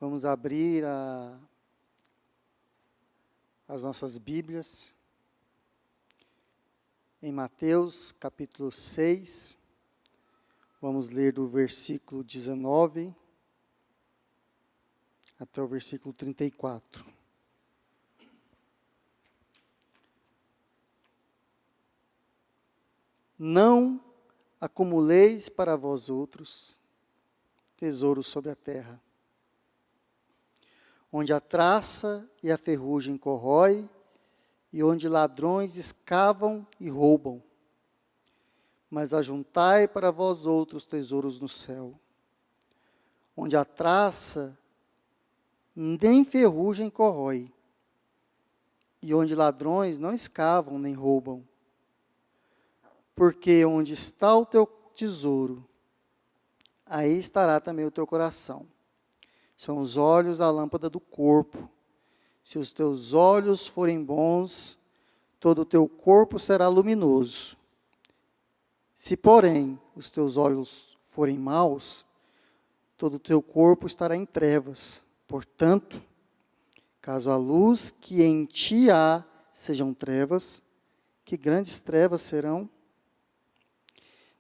Vamos abrir as nossas Bíblias em Mateus, capítulo 6. Vamos ler do versículo 19 até o versículo 34. Não acumuleis para vós outros tesouros sobre a terra, onde a traça e a ferrugem corrói, e onde ladrões escavam e roubam. Mas ajuntai para vós outros tesouros no céu, onde a traça nem ferrugem corrói, e onde ladrões não escavam nem roubam. Porque onde está o teu tesouro, aí estará também o teu coração. São os olhos a lâmpada do corpo. Se os teus olhos forem bons, todo o teu corpo será luminoso. Se, porém, os teus olhos forem maus, todo o teu corpo estará em trevas. Portanto, caso a luz que em ti há sejam trevas, que grandes trevas serão?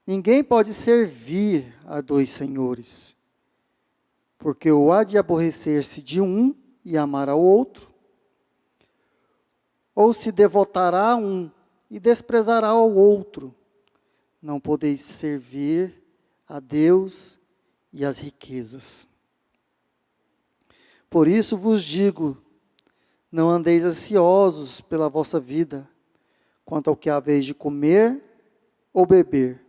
Ninguém pode servir a dois senhores, porque ou há de aborrecer-se de um e amar ao outro, ou se devotará a um e desprezará ao outro. Não podeis servir a Deus e às riquezas. Por isso vos digo, não andeis ansiosos pela vossa vida, quanto ao que haveis de comer ou beber,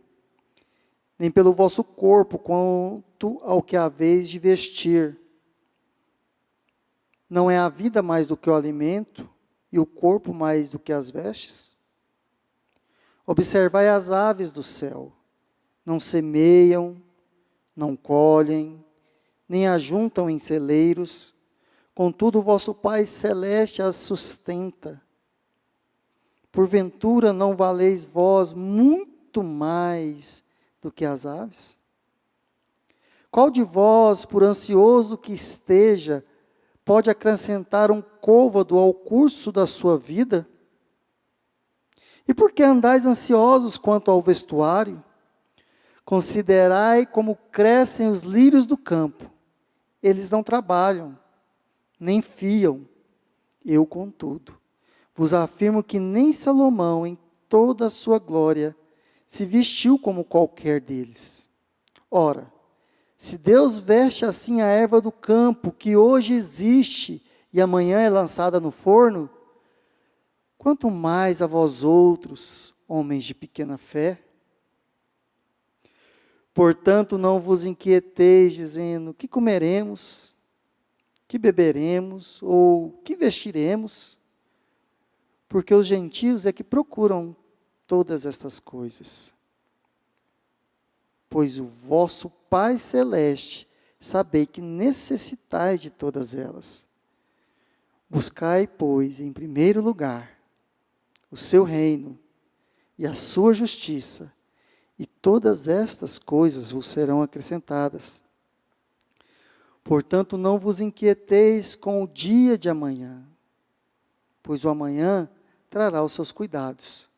nem pelo vosso corpo, quanto ao que haveis de vestir. Não é a vida mais do que o alimento, e o corpo mais do que as vestes? Observai as aves do céu, não semeiam, não colhem, nem ajuntam em celeiros, contudo o vosso Pai Celeste as sustenta. Porventura não valeis vós muito mais do que as aves? Qual de vós, por ansioso que esteja, pode acrescentar um côvado ao curso da sua vida? E por que andais ansiosos quanto ao vestuário? Considerai como crescem os lírios do campo. Eles não trabalham, nem fiam. Eu, contudo, vos afirmo que nem Salomão, em toda a sua glória, se vestiu como qualquer deles. Ora, se Deus veste assim a erva do campo, que hoje existe e amanhã é lançada no forno, quanto mais a vós outros, homens de pequena fé? Portanto, não vos inquieteis, dizendo, que comeremos, que beberemos, ou que vestiremos? Porque os gentios é que procuram todas essas coisas. Pois o vosso Pai Celeste sabei que necessitais de todas elas. Buscai, pois, em primeiro lugar, o seu reino e a sua justiça, e todas estas coisas vos serão acrescentadas. Portanto, não vos inquieteis com o dia de amanhã, pois o amanhã trará os seus cuidados.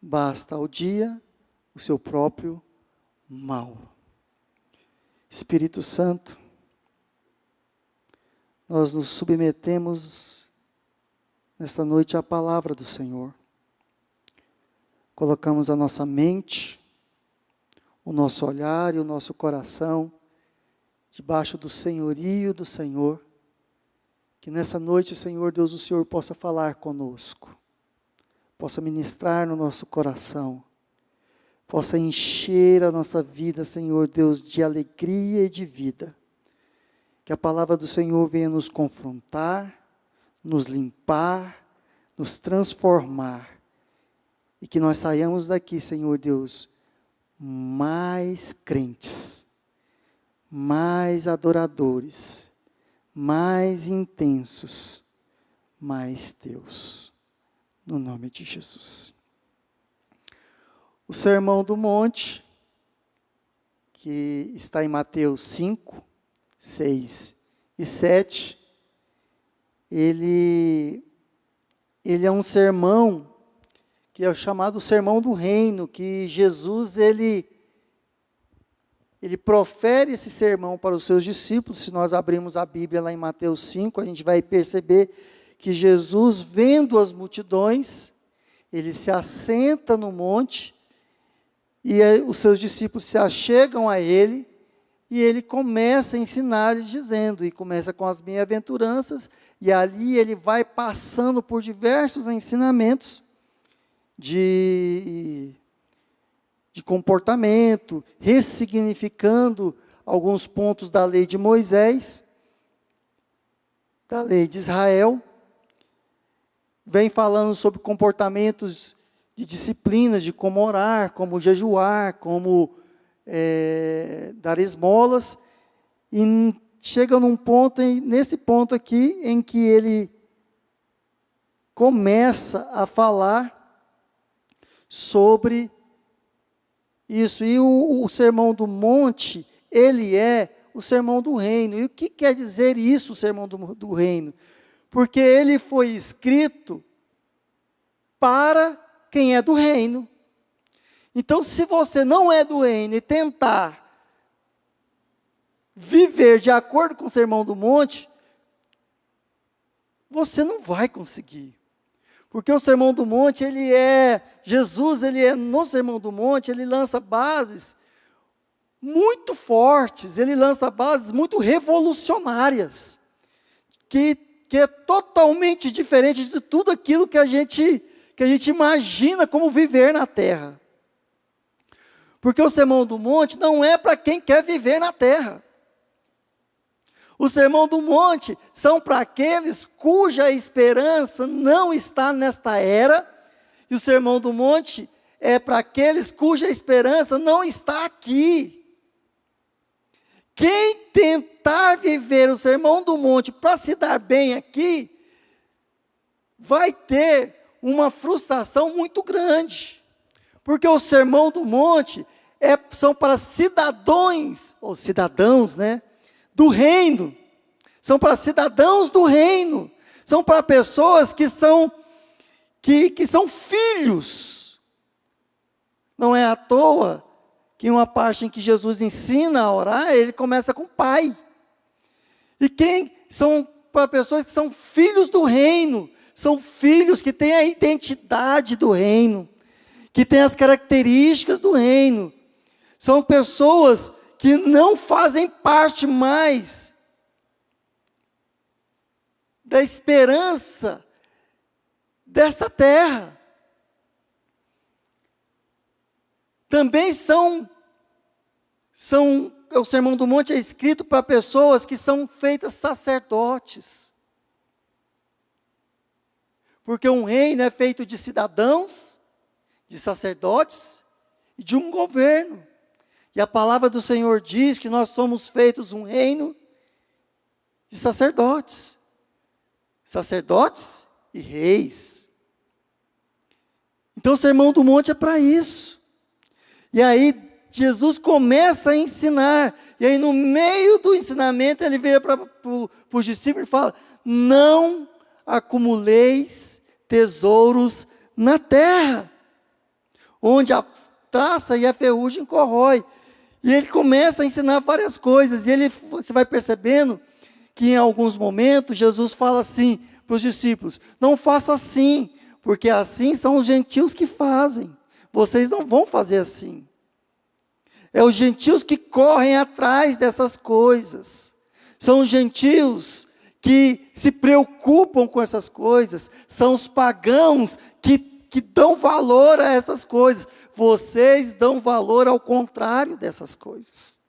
Basta ao dia o seu próprio mal. Espírito Santo, nós nos submetemos nesta noite à palavra do Senhor. Colocamos a nossa mente, o nosso olhar e o nosso coração debaixo do senhorio do Senhor. Que nessa noite, Senhor Deus, o Senhor possa falar conosco, possa ministrar no nosso coração, possa encher a nossa vida, Senhor Deus, de alegria e de vida. Que a palavra do Senhor venha nos confrontar, nos limpar, nos transformar. E que nós saiamos daqui, Senhor Deus, mais crentes, mais adoradores, mais intensos, mais teus. No nome de Jesus. O Sermão do Monte, que está em Mateus 5, 6 e 7, ele é um sermão que é o chamado Sermão do Reino, que Jesus, ele profere esse sermão para os seus discípulos. Se nós abrirmos a Bíblia lá em Mateus 5, a gente vai perceber que Jesus, vendo as multidões, ele se assenta no monte, e os seus discípulos se achegam a ele, e ele começa a ensinar-lhes dizendo, e começa com as bem-aventuranças, e ali ele vai passando por diversos ensinamentos de comportamento, ressignificando alguns pontos da lei de Moisés, da lei de Israel, vem falando sobre comportamentos de disciplinas, de como orar, como jejuar, como dar esmolas, e chega num ponto, nesse ponto aqui, em que ele começa a falar sobre isso. E o Sermão do Monte, ele é o Sermão do Reino. E o que quer dizer isso, o Sermão do Reino? Porque ele foi escrito para quem é do reino. Então, se você não é do reino e tentar viver de acordo com o Sermão do Monte, você não vai conseguir. Porque o Sermão do Monte, Jesus, no Sermão do Monte, ele lança bases muito fortes, ele lança bases muito revolucionárias, que é totalmente diferente de tudo aquilo que a gente imagina como viver na terra. Porque o Sermão do Monte não é para quem quer viver na terra. O Sermão do Monte são para aqueles cuja esperança não está nesta era, e o Sermão do Monte é para aqueles cuja esperança não está aqui. Quem tentar viver o Sermão do Monte para se dar bem aqui, vai ter uma frustração muito grande. Porque o Sermão do Monte são para cidadãos, ou cidadãos, do reino. São para cidadãos do reino. São para pessoas que são filhos. Não é à toa que uma parte em que Jesus ensina a orar, ele começa com pai. E quem são para pessoas que são filhos do reino, são filhos que têm a identidade do reino, que têm as características do reino. São pessoas que não fazem parte mais da esperança desta terra. Também o Sermão do Monte é escrito para pessoas que são feitas sacerdotes. Porque um reino é feito de cidadãos, de sacerdotes e de um governo. E a palavra do Senhor diz que nós somos feitos um reino de sacerdotes. Sacerdotes e reis. Então o Sermão do Monte é para isso. E aí Jesus começa a ensinar. E aí no meio do ensinamento ele vira para os discípulos e fala: não acumuleis tesouros na terra, onde a traça e a ferrugem corrói. E ele começa a ensinar várias coisas. E você vai percebendo que em alguns momentos Jesus fala assim para os discípulos: não façam assim, porque assim são os gentios que fazem. Vocês não vão fazer assim. É os gentios que correm atrás dessas coisas. São os gentios que se preocupam com essas coisas. São os pagãos que dão valor a essas coisas. Vocês dão valor ao contrário dessas coisas.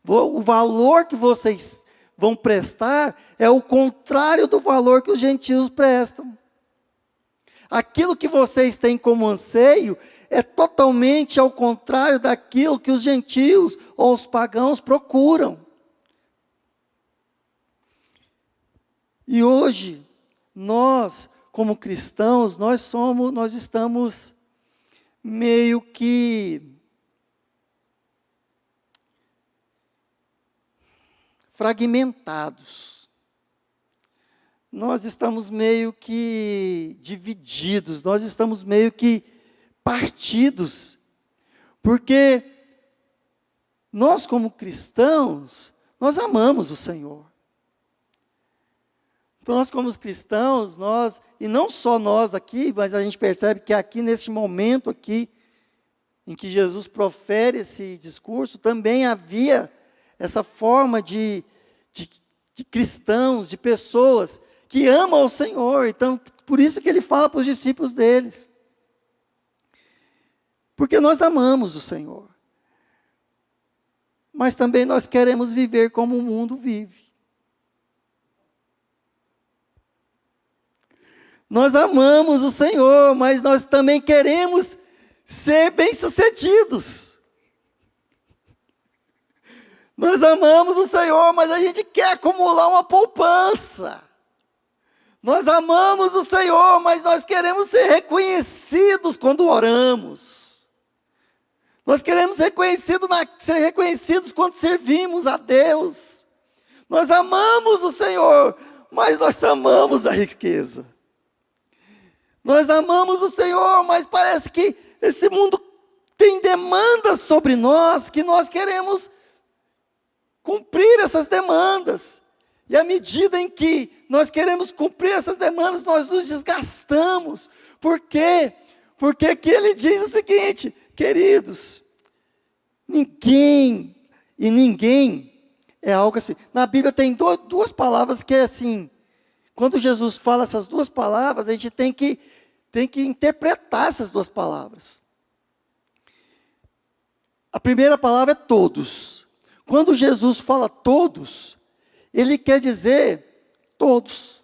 O valor que vocês vão prestar é o contrário do valor que os gentios prestam. Aquilo que vocês têm como anseio é totalmente ao contrário daquilo que os gentios ou os pagãos procuram. E hoje, nós, como cristãos, nós estamos meio que fragmentados. Nós estamos meio que divididos, nós estamos meio que partidos, porque nós como cristãos, nós amamos o Senhor. Nós como cristãos, e não só nós aqui, mas a gente percebe que aqui neste momento aqui, em que Jesus profere esse discurso, também havia essa forma de cristãos, de pessoas que amam o Senhor. Então, por isso que ele fala para os discípulos deles. Porque nós amamos o Senhor. Mas também nós queremos viver como o mundo vive. Nós amamos o Senhor, mas nós também queremos ser bem-sucedidos. Nós amamos o Senhor, mas a gente quer acumular uma poupança. Nós amamos o Senhor, mas nós queremos ser reconhecidos quando oramos. Nós queremos ser reconhecidos quando servimos a Deus. Nós amamos o Senhor, mas nós amamos a riqueza. Nós amamos o Senhor, mas parece que esse mundo tem demandas sobre nós, que nós queremos cumprir essas demandas. E à medida em que nós queremos cumprir essas demandas, nós nos desgastamos. Por quê? Porque aqui ele diz o seguinte, queridos, ninguém é algo assim. Na Bíblia tem duas palavras que é assim, quando Jesus fala essas duas palavras, a gente tem que interpretar essas duas palavras. A primeira palavra é todos. Quando Jesus fala todos, ele quer dizer todos.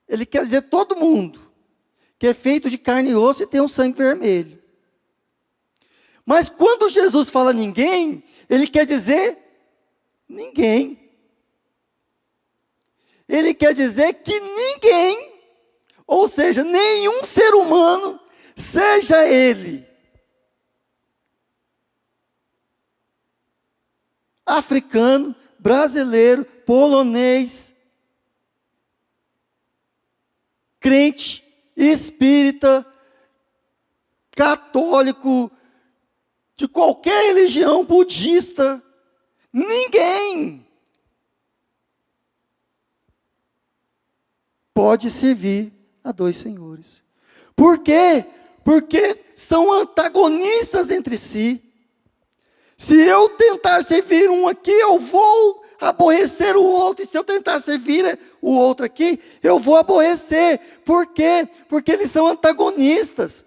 Ele quer dizer todo mundo, que é feito de carne e osso e tem um sangue vermelho. Mas quando Jesus fala ninguém, ele quer dizer ninguém. Ele quer dizer que ninguém, ou seja, nenhum ser humano, seja ele africano, brasileiro, polonês, crente, espírita, católico, de qualquer religião, budista, ninguém pode servir a dois senhores. Por quê? Porque são antagonistas entre si. Se eu tentar servir um aqui, eu vou aborrecer o outro. E se eu tentar servir o outro aqui, eu vou aborrecer. Por quê? Porque eles são antagonistas.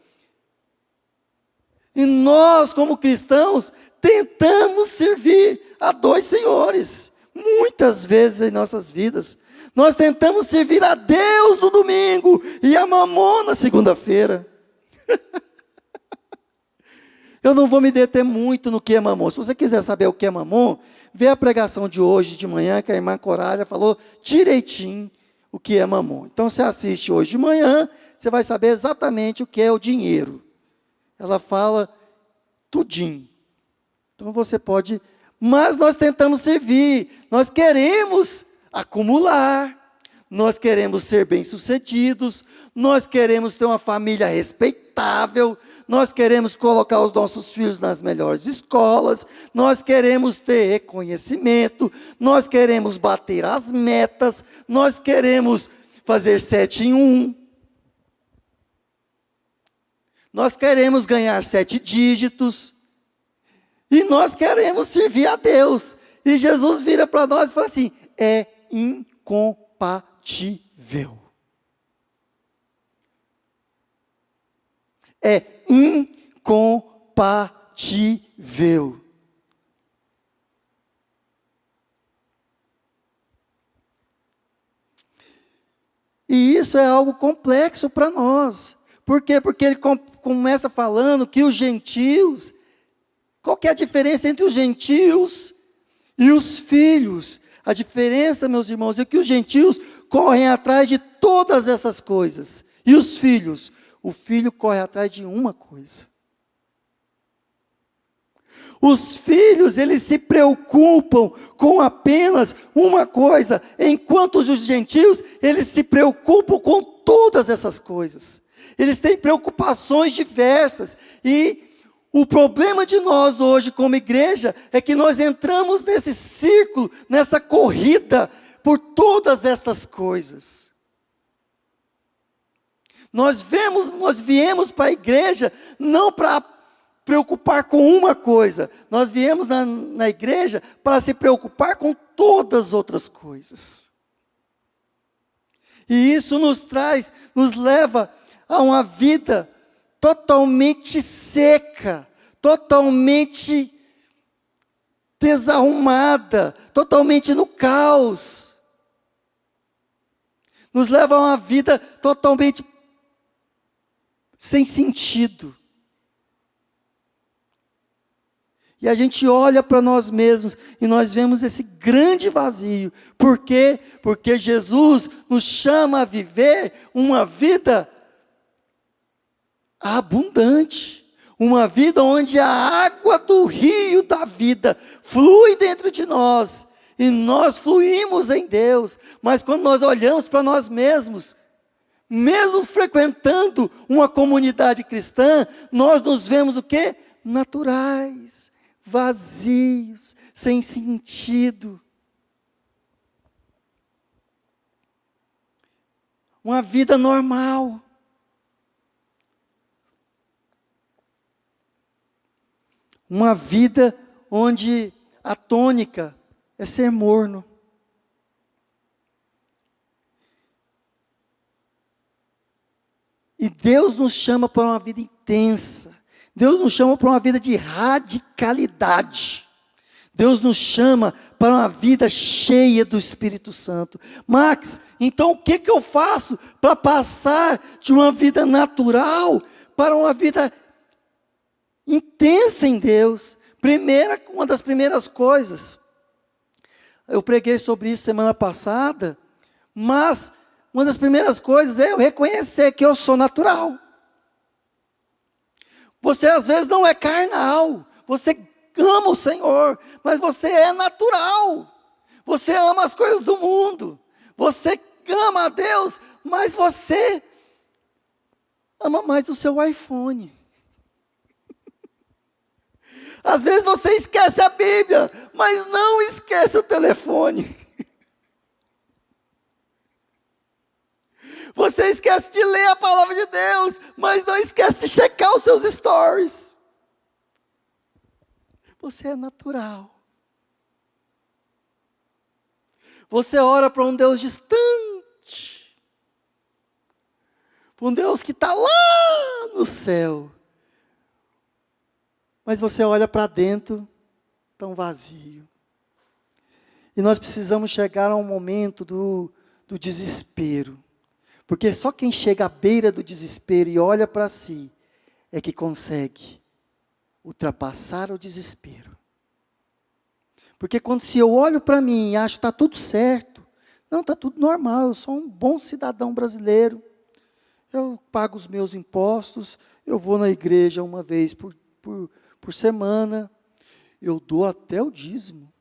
E nós, como cristãos, tentamos servir a dois senhores. Muitas vezes em nossas vidas. Nós tentamos servir a Deus no domingo e a Mamon na segunda-feira. Eu não vou me deter muito no que é Mamon. Se você quiser saber o que é Mamon, vê a pregação de hoje de manhã, que a irmã Corália falou direitinho o que é Mamon. Então, você assiste hoje de manhã, você vai saber exatamente o que é o dinheiro. Ela fala tudinho. Então, você pode... Mas nós tentamos servir, nós queremos acumular, nós queremos ser bem-sucedidos, nós queremos ter uma família respeitável, nós queremos colocar os nossos filhos nas melhores escolas, nós queremos ter reconhecimento, nós queremos bater as metas, nós queremos fazer 7 em 1, nós queremos ganhar 7 dígitos, e nós queremos servir a Deus. E Jesus vira para nós e fala assim, é incompatível. É incompatível. E isso é algo complexo para nós. Por quê? Porque ele começa falando que os gentios, qual que é a diferença entre os gentios e os filhos? A diferença, meus irmãos, é que os gentios correm atrás de todas essas coisas. E os filhos? O filho corre atrás de uma coisa. Os filhos, eles se preocupam com apenas uma coisa, enquanto os gentios, eles se preocupam com todas essas coisas. Eles têm preocupações diversas. E o problema de nós hoje como igreja é que nós entramos nesse círculo, nessa corrida por todas essas coisas. Nós viemos para a igreja não para preocupar com uma coisa. Nós viemos na igreja para se preocupar com todas as outras coisas. E isso nos leva a uma vida totalmente seca, totalmente desarrumada, totalmente no caos. Nos leva a uma vida totalmente sem sentido. E a gente olha para nós mesmos e nós vemos esse grande vazio. Por quê? Porque Jesus nos chama a viver uma vida abundante. Uma vida onde a água do rio da vida flui dentro de nós. E nós fluímos em Deus. Mas quando nós olhamos para nós mesmos, mesmo frequentando uma comunidade cristã, nós nos vemos o quê? Naturais, vazios, sem sentido. Uma vida normal. Uma vida onde a tônica é ser morno. E Deus nos chama para uma vida intensa. Deus nos chama para uma vida de radicalidade. Deus nos chama para uma vida cheia do Espírito Santo. Max, então o que eu faço para passar de uma vida natural para uma vida intensa em Deus? Uma das primeiras coisas, eu preguei sobre isso semana passada, mas uma das primeiras coisas é eu reconhecer que eu sou natural. Você às vezes não é carnal, você ama o Senhor, mas você é natural. Você ama as coisas do mundo, você ama a Deus, mas você ama mais o seu iPhone. Às vezes você esquece a Bíblia, mas não esquece o telefone. Você esquece de ler a palavra de Deus, mas não esquece de checar os seus stories. Você é natural. Você ora para um Deus distante, para um Deus que está lá no céu. Mas você olha para dentro, tão vazio. E nós precisamos chegar a um momento do desespero. Porque só quem chega à beira do desespero e olha para si, é que consegue ultrapassar o desespero. Porque se eu olho para mim e acho que está tudo certo, não, está tudo normal, eu sou um bom cidadão brasileiro, eu pago os meus impostos, eu vou na igreja uma vez por semana, eu dou até o dízimo.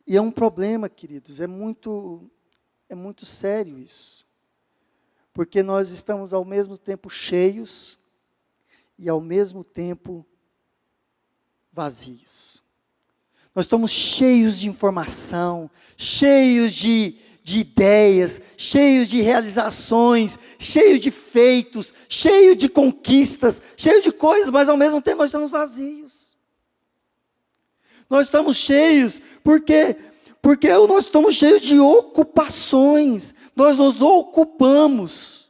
E é um problema, queridos, é muito sério isso. Porque nós estamos ao mesmo tempo cheios e ao mesmo tempo vazios. Nós estamos cheios de informação, cheios de ideias, cheios de realizações, cheios de feitos, cheios de conquistas, cheios de coisas, mas ao mesmo tempo nós estamos vazios. Nós estamos cheios, porque nós estamos cheios de ocupações, nós nos ocupamos.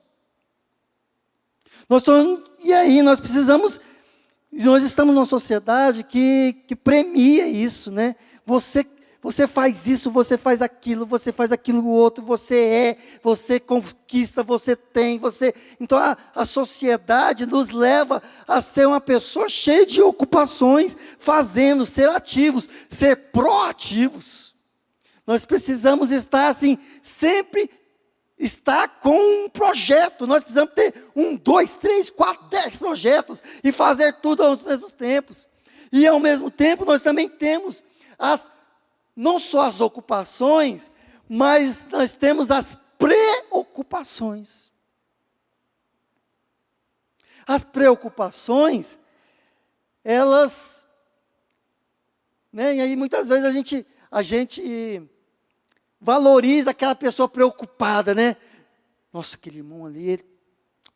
E aí nós estamos numa sociedade que premia isso, né? Você faz isso, você faz aquilo outro, você conquista, você tem, Então a sociedade nos leva a ser uma pessoa cheia de ocupações, ser ativos, ser proativos. Nós precisamos estar assim, sempre estar com um projeto. Nós precisamos ter 1, 2, 3, 4, 10 projetos e fazer tudo aos mesmos tempos. E ao mesmo tempo nós também temos não só as ocupações, mas nós temos as preocupações. As preocupações, elas, né, e aí muitas vezes a gente valoriza aquela pessoa preocupada, né? Nossa, aquele irmão ali, ele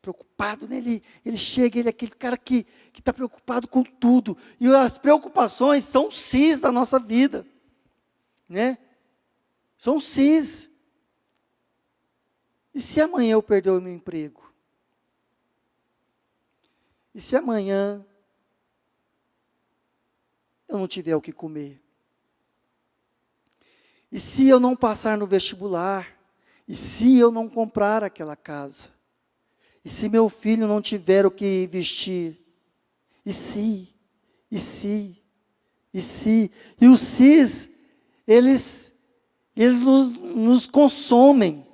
preocupado, né? Ele chega, ele é aquele cara que está preocupado com tudo. E as preocupações são cis da nossa vida, né? São cis. E se amanhã eu perder o meu emprego? E se amanhã eu não tiver o que comer? E se eu não passar no vestibular? E se eu não comprar aquela casa? E se meu filho não tiver o que vestir? E se? E se? E se? E os sis, eles nos consomem.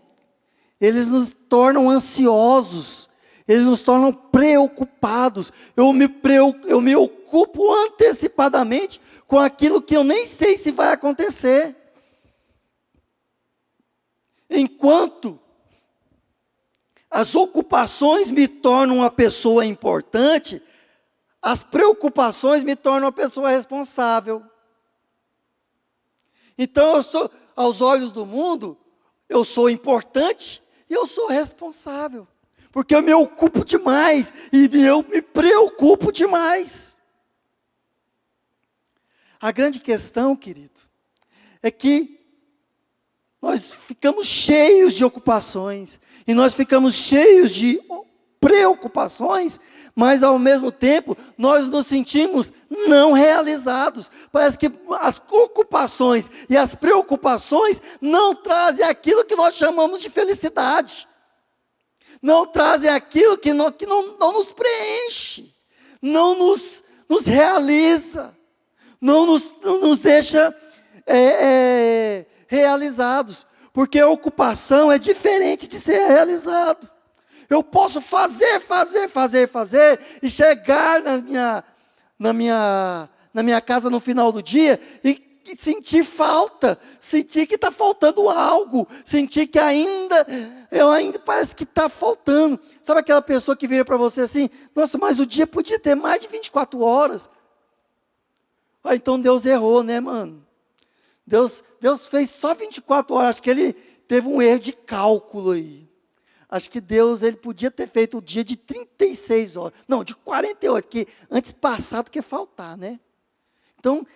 Eles nos tornam ansiosos. Eles nos tornam preocupados. Eu me ocupo antecipadamente com aquilo que eu nem sei se vai acontecer. Enquanto as ocupações me tornam uma pessoa importante, as preocupações me tornam uma pessoa responsável. Então, aos olhos do mundo, eu sou importante e eu sou responsável. Porque eu me ocupo demais e eu me preocupo demais. A grande questão, querido, é que nós ficamos cheios de ocupações e nós ficamos cheios de preocupações, mas ao mesmo tempo nós nos sentimos não realizados. Parece que as ocupações e as preocupações não trazem aquilo que nós chamamos de felicidade. Não trazem aquilo que não nos preenche, não nos realiza, não nos deixa realizados, porque a ocupação é diferente de ser realizado. Eu posso fazer e chegar na minha casa no final do dia e sentir falta, sentir que está faltando algo, sentir que eu ainda parece que está faltando. Sabe aquela pessoa que vira para você assim, nossa, mas o dia podia ter mais de 24 horas. Ah, então Deus errou, né, mano? Deus fez só 24 horas, acho que ele teve um erro de cálculo aí. Acho que Deus, ele podia ter feito o dia de 36 horas, não, de 48, porque antes passar do que faltar, né? Então,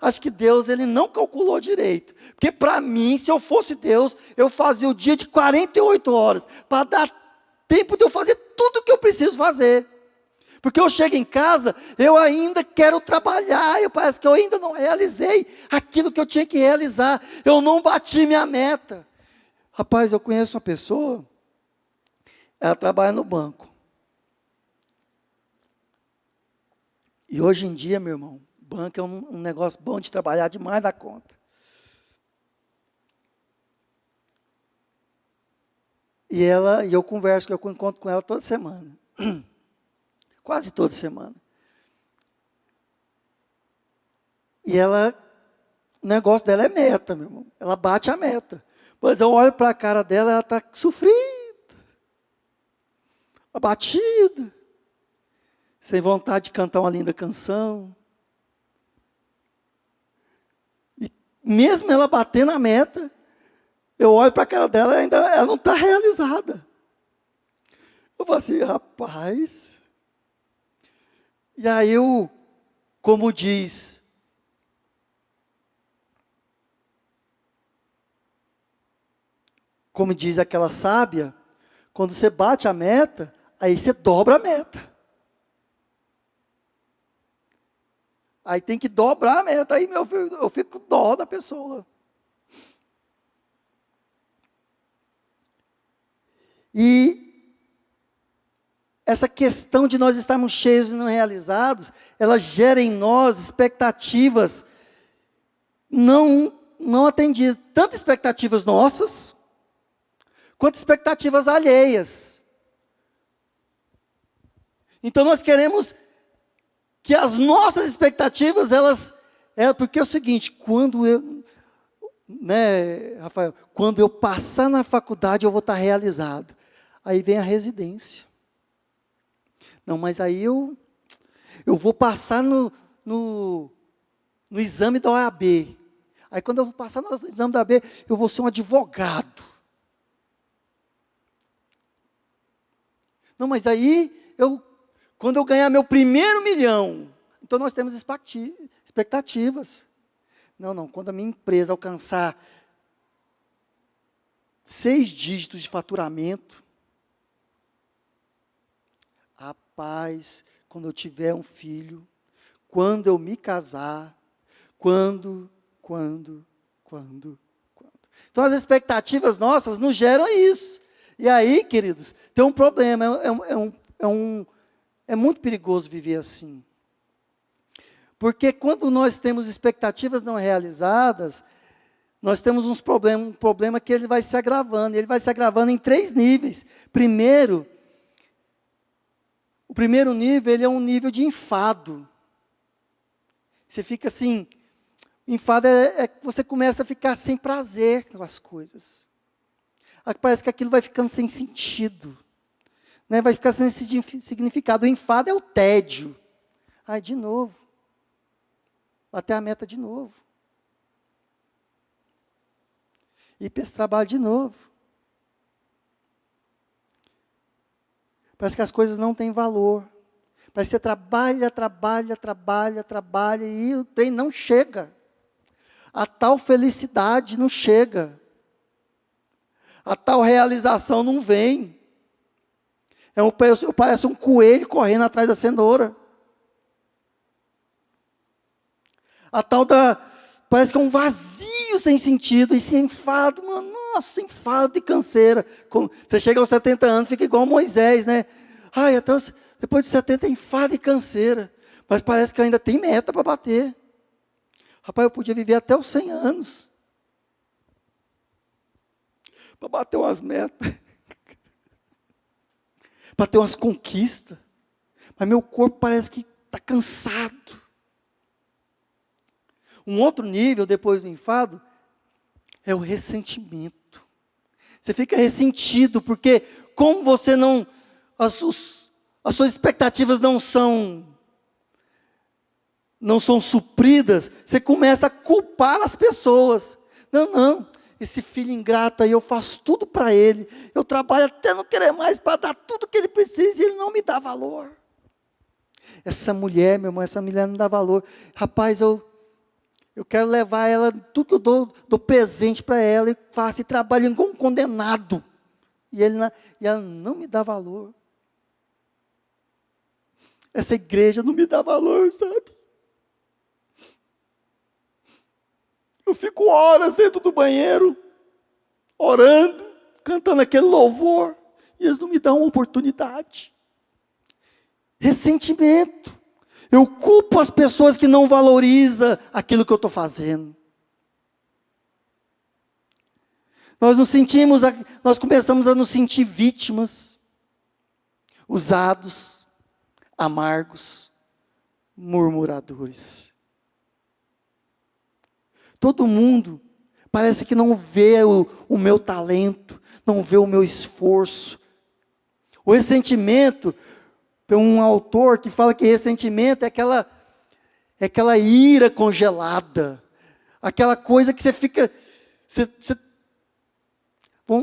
acho que Deus, ele não calculou direito. Porque para mim, se eu fosse Deus, eu fazia o dia de 48 horas, para dar tempo de eu fazer tudo que eu preciso fazer. Porque eu chego em casa, eu ainda quero trabalhar, parece que eu ainda não realizei aquilo que eu tinha que realizar. Eu não bati minha meta. Rapaz, eu conheço uma pessoa, ela trabalha no banco. E hoje em dia, meu irmão, banco é um negócio bom de trabalhar demais da conta. E eu encontro com ela toda semana. Quase toda semana. E o negócio dela é meta, meu irmão. Ela bate a meta. Mas eu olho para a cara dela, ela está sofrida, abatida, sem vontade de cantar uma linda canção. E mesmo ela batendo a meta, eu olho para a cara dela, ela não está realizada. Eu falo assim, rapaz. E aí como diz aquela sábia, quando você bate a meta, aí você dobra a meta. Aí tem que dobrar a meta. Aí, meu filho, eu fico com dó da pessoa. E essa questão de nós estarmos cheios e não realizados, ela gera em nós expectativas não não atendidas, tanto expectativas nossas, quanto expectativas alheias. Então nós queremos que as nossas expectativas, porque é o seguinte, Rafael, quando eu passar na faculdade eu vou estar realizado. Aí vem a residência. Não, mas aí eu vou passar no exame da OAB. Aí quando eu vou passar no exame da OAB, eu vou ser um advogado. Não, mas aí, quando eu ganhar meu primeiro 1 milhão, então nós temos expectativas. Não, quando a minha empresa alcançar 6 dígitos de faturamento, rapaz, quando eu tiver um filho, quando eu me casar, quando. Então as expectativas nossas nos geram isso. E aí, queridos, tem um problema, é muito perigoso viver assim. Porque quando nós temos expectativas não realizadas, nós temos um problema que ele vai se agravando. Ele vai se agravando em 3 níveis. Primeiro, o primeiro nível, ele é um nível de enfado. Você fica assim, enfado é que você começa a ficar sem prazer com as coisas. Parece que aquilo vai ficando sem sentido. Né? Vai ficar sem significado. O enfado é o tédio. Ai, de novo. Bater a meta de novo. Ir para esse trabalho de novo. Parece que as coisas não têm valor. Parece que você trabalha e o trem não chega. A tal felicidade não chega. A tal realização não vem. Parece um coelho correndo atrás da cenoura. Parece que é um vazio sem sentido, e sem enfado, mano, nossa, enfado e canseira. Você chega aos 70 anos, fica igual Moisés, né? Ai, depois de 70 é enfado e canseira. Mas parece que ainda tem meta para bater. Rapaz, eu podia viver até os 100 anos. Para bater umas metas. Para ter umas conquistas. Mas meu corpo parece que está cansado. Um outro nível, depois do enfado, é o ressentimento. Você fica ressentido, porque como você não... As suas expectativas não são supridas, você começa a culpar as pessoas. Não, esse filho ingrato aí, eu faço tudo para ele. Eu trabalho até não querer mais para dar tudo que ele precisa e ele não me dá valor. Essa mulher, meu irmão, essa mulher não dá valor. Rapaz, eu quero levar ela, tudo que eu dou presente para ela, e faço e trabalho igual um condenado. E ela não me dá valor. Essa igreja não me dá valor, sabe? Eu fico horas dentro do banheiro, orando, cantando aquele louvor, e eles não me dão uma oportunidade. Ressentimento. Eu culpo as pessoas que não valorizam aquilo que eu estou fazendo. Nós começamos a nos sentir vítimas, usados, amargos, murmuradores. Todo mundo parece que não vê o meu talento, não vê o meu esforço. O ressentimento, tem um autor que fala que ressentimento é aquela ira congelada, aquela coisa que você fica...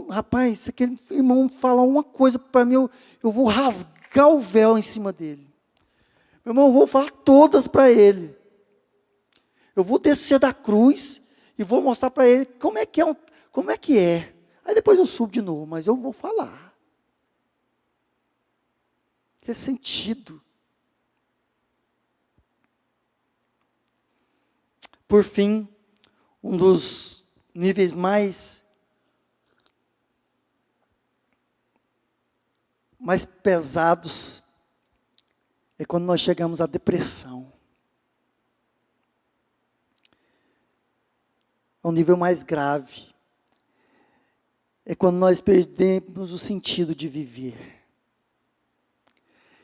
Rapaz, se aquele irmão falar uma coisa para mim, eu vou rasgar o véu em cima dele. Meu irmão, eu vou falar todas para ele. Eu vou descer da cruz e vou mostrar para ele como é que é. Aí depois eu subo de novo, mas eu vou falar. Ressentido. Por fim, um dos níveis mais pesados é quando nós chegamos à depressão. É um nível mais grave. É quando nós perdemos o sentido de viver.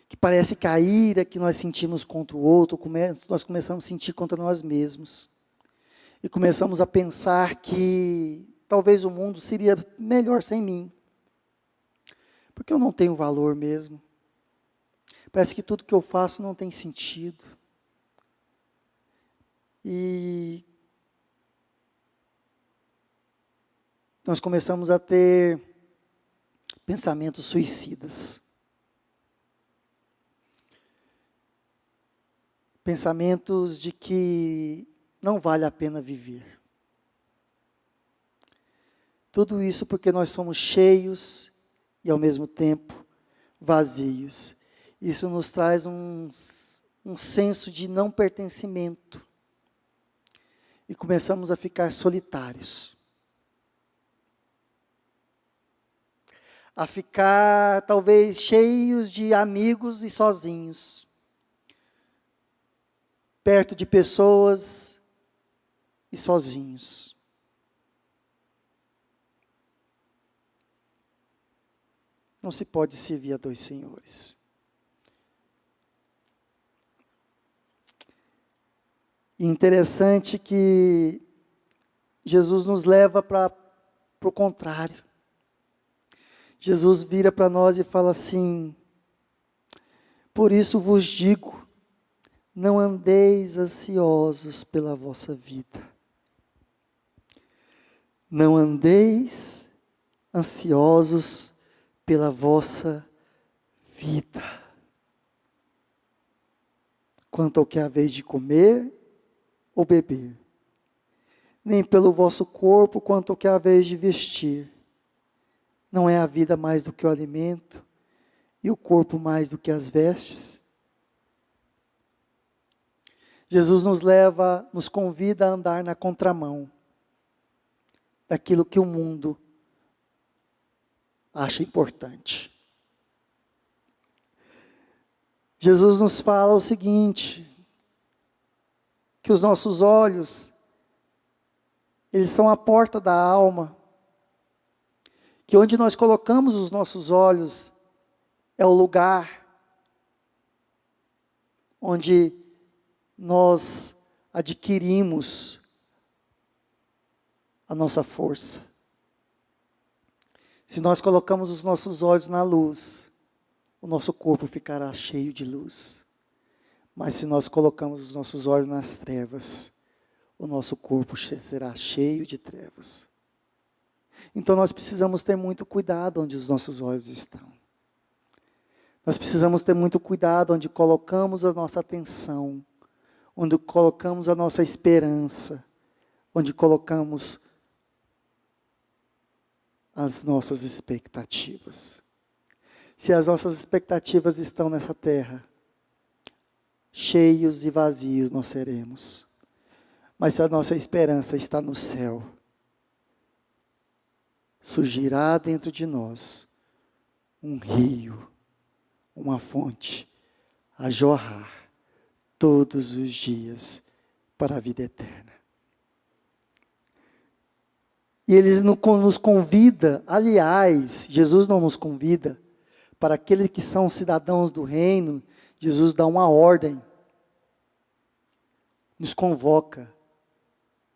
Que parece que a ira que nós sentimos contra o outro, nós começamos a sentir contra nós mesmos. E começamos a pensar que talvez o mundo seria melhor sem mim. Porque eu não tenho valor mesmo. Parece que tudo que eu faço não tem sentido. E nós começamos a ter pensamentos suicidas. Pensamentos de que não vale a pena viver. Tudo isso porque nós somos cheios e ao mesmo tempo vazios. Isso nos traz um senso de não pertencimento. E começamos a ficar solitários. A ficar talvez cheios de amigos e sozinhos. Perto de pessoas e sozinhos. Não se pode servir a dois senhores. E interessante que Jesus nos leva para o contrário. Jesus vira para nós e fala assim: por isso vos digo, não andeis ansiosos pela vossa vida. Não andeis ansiosos pela vossa vida. Quanto ao que haveis de comer ou beber. Nem pelo vosso corpo, quanto ao que haveis de vestir. Não é a vida mais do que o alimento, e o corpo mais do que as vestes? Jesus nos convida a andar na contramão daquilo que o mundo acha importante. Jesus nos fala o seguinte, que os nossos olhos, eles são a porta da alma, que onde nós colocamos os nossos olhos é o lugar onde nós adquirimos a nossa força. Se nós colocamos os nossos olhos na luz, o nosso corpo ficará cheio de luz. Mas se nós colocamos os nossos olhos nas trevas, o nosso corpo será cheio de trevas. Então nós precisamos ter muito cuidado onde os nossos olhos estão. Nós precisamos ter muito cuidado onde colocamos a nossa atenção, onde colocamos a nossa esperança, onde colocamos as nossas expectativas. Se as nossas expectativas estão nessa terra, cheios e vazios nós seremos. Mas se a nossa esperança está no céu, surgirá dentro de nós um rio, uma fonte a jorrar todos os dias para a vida eterna. E Ele nos convida, aliás, Jesus não nos convida, para aqueles que são cidadãos do reino, Jesus dá uma ordem, nos convoca.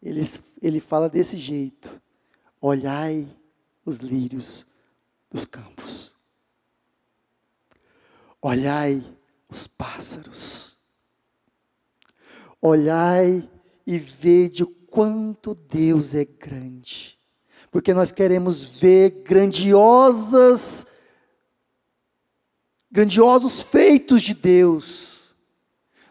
Ele fala desse jeito: olhai os lírios dos campos, olhai os pássaros, olhai e vede o quanto Deus é grande, porque nós queremos ver grandiosos feitos de Deus.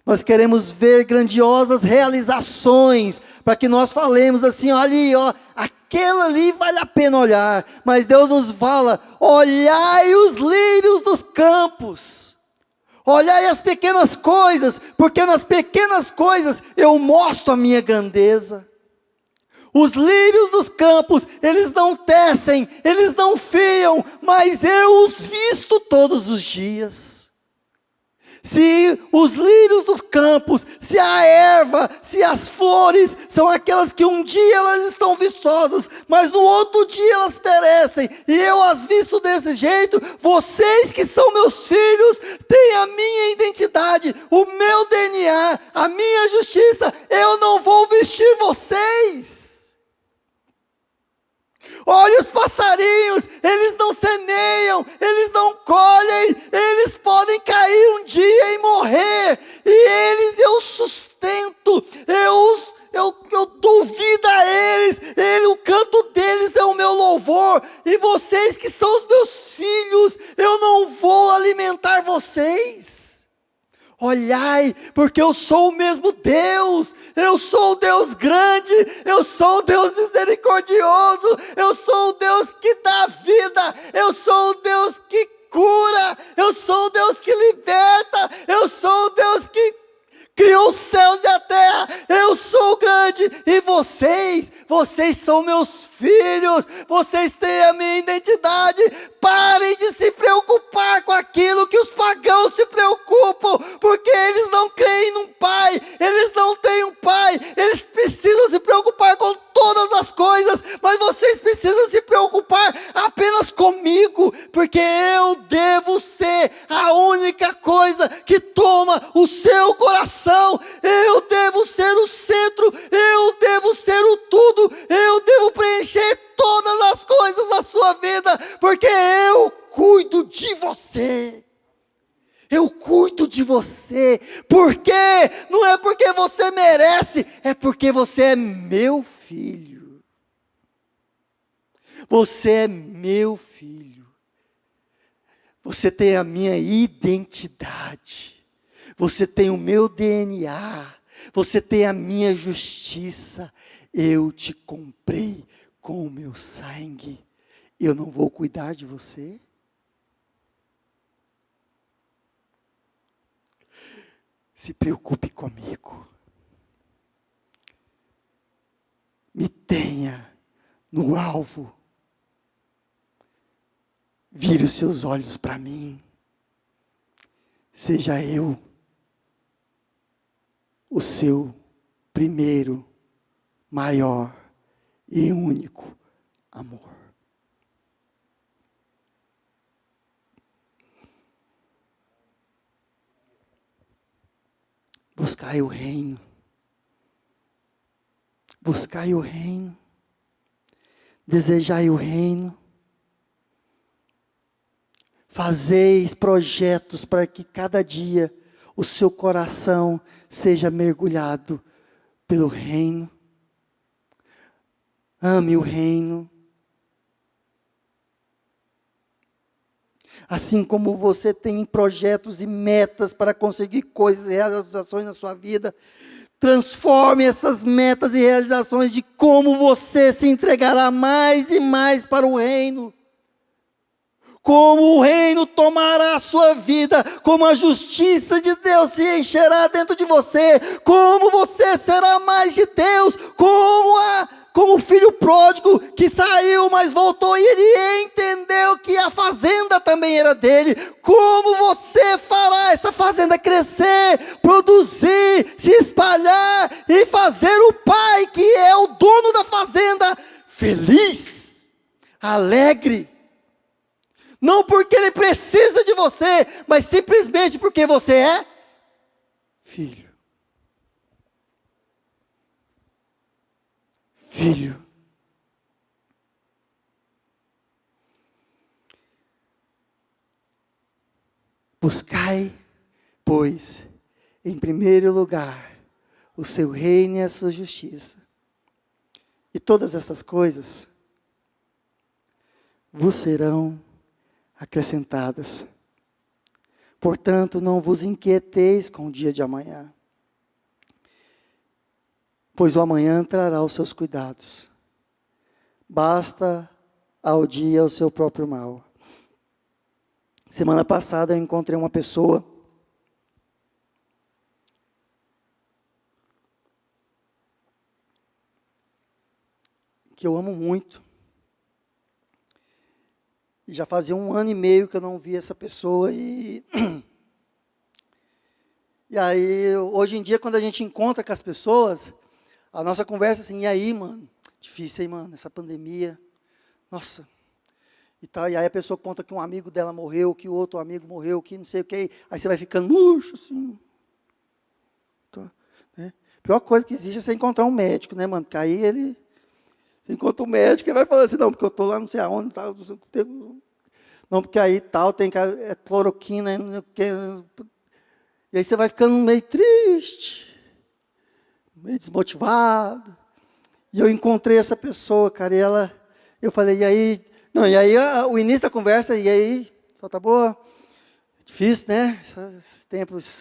Nós queremos ver grandiosas realizações, para que nós falemos assim: olha ali, ó, aquela ali vale a pena olhar. Mas Deus nos fala: olhai os lírios dos campos, olhai as pequenas coisas, porque nas pequenas coisas eu mostro a minha grandeza. Os lírios dos campos, eles não tecem, eles não fiam, mas eu os visto todos os dias. Se os lírios dos campos, se a erva, se as flores, são aquelas que um dia elas estão viçosas, mas no outro dia elas perecem, e eu as visto desse jeito, vocês que são meus filhos, têm a minha identidade, o meu DNA, a minha justiça, eu não vou vestir vocês. Olha os passarinhos, eles não semeiam, eles não colhem, eles podem cair um dia e morrer, e eles eu sustento, eu dou vida a eles, o canto deles é o meu louvor, e vocês que são os meus filhos, eu não vou alimentar vocês. Olhai, porque eu sou o mesmo Deus, eu sou o Deus grande, eu sou o Deus misericordioso, eu sou o Deus que dá vida, eu sou o Deus que cura, eu sou o Deus que liberta, eu sou o Deus que criou os céus e a terra, eu sou grande, e vocês são meus filhos, vocês têm a minha identidade. Parem de se preocupar com aquilo que os pagãos se preocupam, porque eles não creem num pai, eles não têm um pai, eles precisam se preocupar com todas as coisas, mas vocês precisam se preocupar apenas comigo, porque eu devo ser a única coisa que toma o seu coração, eu devo ser o centro, eu devo ser o tudo, eu devo preencher todas as coisas da sua vida, porque eu cuido de você. Eu cuido de você. Por quê? Não é porque você merece, é porque você é meu filho. Você é meu filho. Você tem a minha identidade. Você tem o meu DNA. Você tem a minha justiça. Eu te comprei com o meu sangue. Eu não vou cuidar de você? Se preocupe comigo. Me tenha no alvo. Vire os seus olhos para mim. Seja eu o seu primeiro, maior e único amor. Buscai o reino. Buscai o reino. Desejai o reino. Fazeis projetos para que cada dia o seu coração seja mergulhado pelo reino. Ame o reino. Assim como você tem projetos e metas para conseguir coisas e realizações na sua vida, transforme essas metas e realizações de como você se entregará mais e mais para o reino. Como o reino tomará a sua vida, como a justiça de Deus se encherá dentro de você, como você será mais de Deus, como o filho pródigo que saiu, mas voltou e ele entendeu que a fazenda também era dele. Como você fará essa fazenda crescer, produzir, se espalhar e fazer o pai, que é o dono da fazenda, feliz, alegre. Não porque ele precisa de você, mas simplesmente porque você é filho. Filho. Buscai, pois, em primeiro lugar, o seu reino e a sua justiça. E todas essas coisas vos serão acrescentadas. Portanto, não vos inquieteis com o dia de amanhã, pois o amanhã trará os seus cuidados. Basta ao dia o seu próprio mal. Semana passada eu encontrei uma pessoa que eu amo muito. E já fazia 1 ano e meio que eu não via essa pessoa e E aí, hoje em dia, quando a gente encontra com as pessoas, a nossa conversa é assim, e aí, mano? Difícil, hein, mano? Essa pandemia. Nossa. E tal. E aí a pessoa conta que um amigo dela morreu, que o outro amigo morreu, que não sei o quê. Aí você vai ficando murcho, assim. Tá, né? A pior coisa que existe é você encontrar um médico, né, mano? Porque aí ele... Você encontra um médico e vai falar assim, não, porque eu estou lá não sei aonde, tal, não, porque aí tal, tem cloroquina, e aí você vai ficando meio triste, meio desmotivado. E eu encontrei essa pessoa, cara, e eu falei, e aí, não, e aí o início da conversa, e aí, só tá boa? Difícil, né? Esses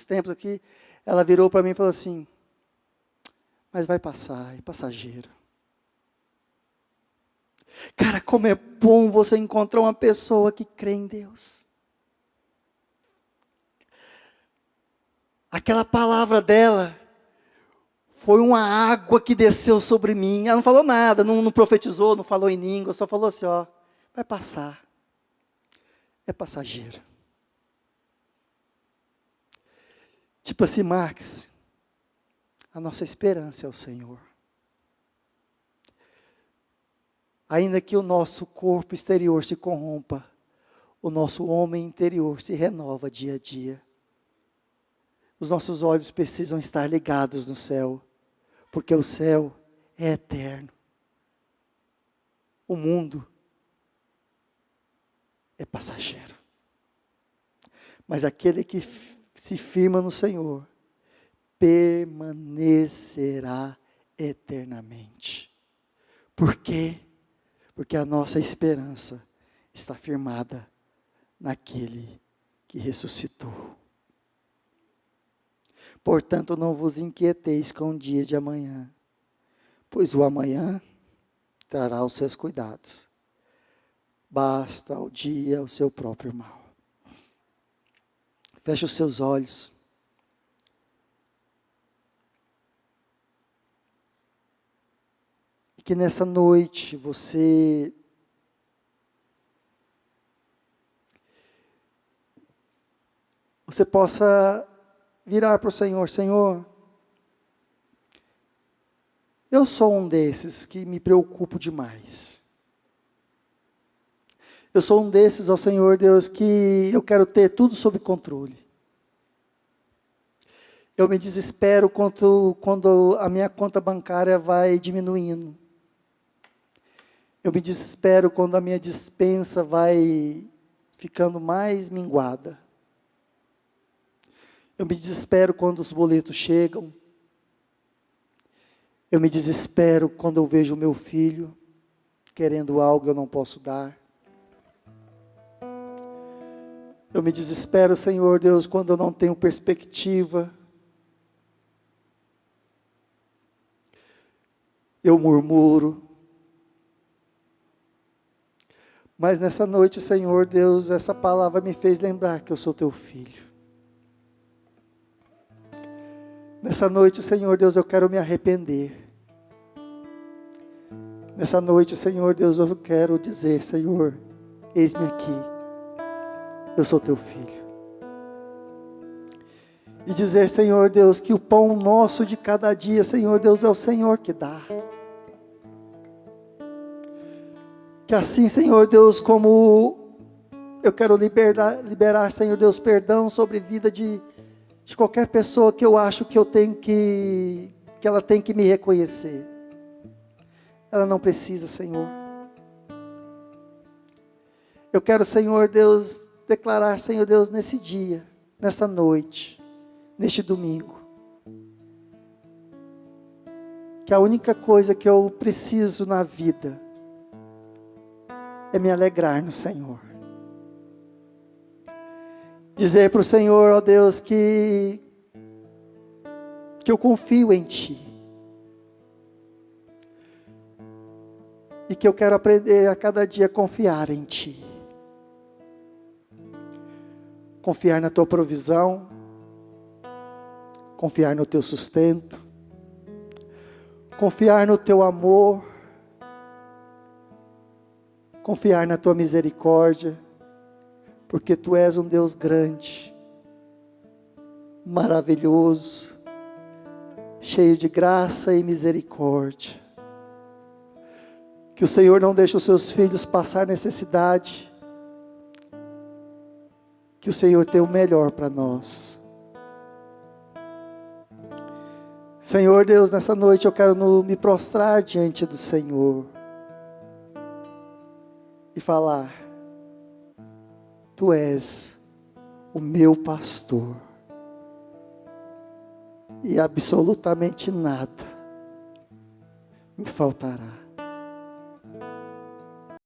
tempos aqui. Ela virou para mim e falou assim, mas vai passar, é passageiro. Cara, como é bom você encontrar uma pessoa que crê em Deus. Aquela palavra dela foi uma água que desceu sobre mim. Ela não falou nada, não profetizou, não falou em língua, só falou assim, ó, vai passar. É passageiro. Tipo assim, Marx, a nossa esperança é o Senhor. Ainda que o nosso corpo exterior se corrompa, o nosso homem interior se renova dia a dia. Os nossos olhos precisam estar ligados no céu, porque o céu é eterno. O mundo é passageiro. Mas aquele que se firma no Senhor, permanecerá eternamente. Por quê? Porque a nossa esperança está firmada naquele que ressuscitou. Portanto, não vos inquieteis com o dia de amanhã, pois o amanhã trará os seus cuidados. Basta ao dia o seu próprio mal. Feche os seus olhos. Que nessa noite você possa virar para o Senhor, Senhor, eu sou um desses que me preocupo demais. Eu sou um desses, ó Senhor Deus, que eu quero ter tudo sob controle. Eu me desespero quando a minha conta bancária vai diminuindo. Eu me desespero quando a minha despensa vai ficando mais minguada. Eu me desespero quando os boletos chegam. Eu me desespero quando eu vejo o meu filho querendo algo que eu não posso dar. Eu me desespero, Senhor Deus, quando eu não tenho perspectiva. Eu murmuro. Mas nessa noite, Senhor Deus, essa palavra me fez lembrar que eu sou teu filho. Nessa noite, Senhor Deus, eu quero me arrepender. Nessa noite, Senhor Deus, eu quero dizer, Senhor, eis-me aqui, eu sou teu filho. E dizer, Senhor Deus, que o pão nosso de cada dia, Senhor Deus, é o Senhor que dá. Que assim, Senhor Deus, como eu quero liberar, Senhor Deus, perdão sobre a vida de qualquer pessoa que eu acho que que ela tem que me reconhecer. Ela não precisa, Senhor. Eu quero, Senhor Deus, declarar, Senhor Deus, nesse dia, nessa noite, neste domingo, que a única coisa que eu preciso na vida é me alegrar no Senhor. Dizer para o Senhor, ó Deus, que eu confio em Ti. E que eu quero aprender a cada dia a confiar em Ti. Confiar na Tua provisão. Confiar no Teu sustento. Confiar no Teu amor. Confiar na Tua misericórdia. Porque Tu és um Deus grande. maravilhoso, cheio de graça e misericórdia. Que o Senhor não deixe os seus filhos passar necessidade. Que o Senhor tem o melhor para nós. Senhor Deus, nessa noite eu quero me prostrar diante do Senhor e falar: Tu és o meu pastor e absolutamente nada me faltará.